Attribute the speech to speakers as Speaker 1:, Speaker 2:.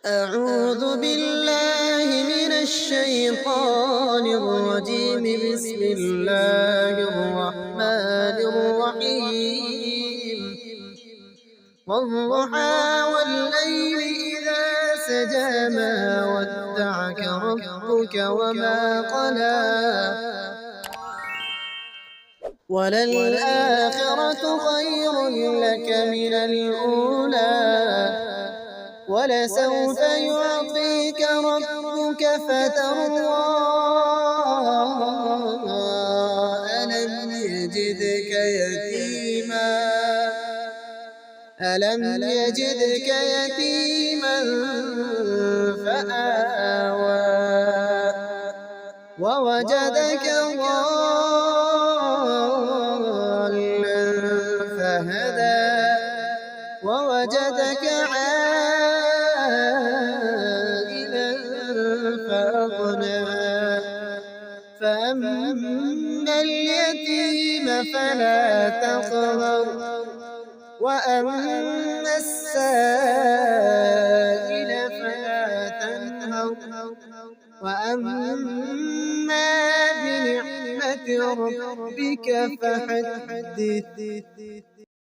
Speaker 1: أعوذ بالله من الشيطان الرجيم. بسم الله الرحمن الرحيم. والضحى والليل إذا سجى ما ودعك ربك وما قلى وللآخرة خير لك من الأولى ولسوف يعطيك ربك فترضى ألم يجدك يتيما فآوى ووجدك ضالا فهدى ووجدك عائلا فأغنى فأما اليتيم فلا تقهر وأما السائل فلا تنهر وأما بنعمة ربك فحدث.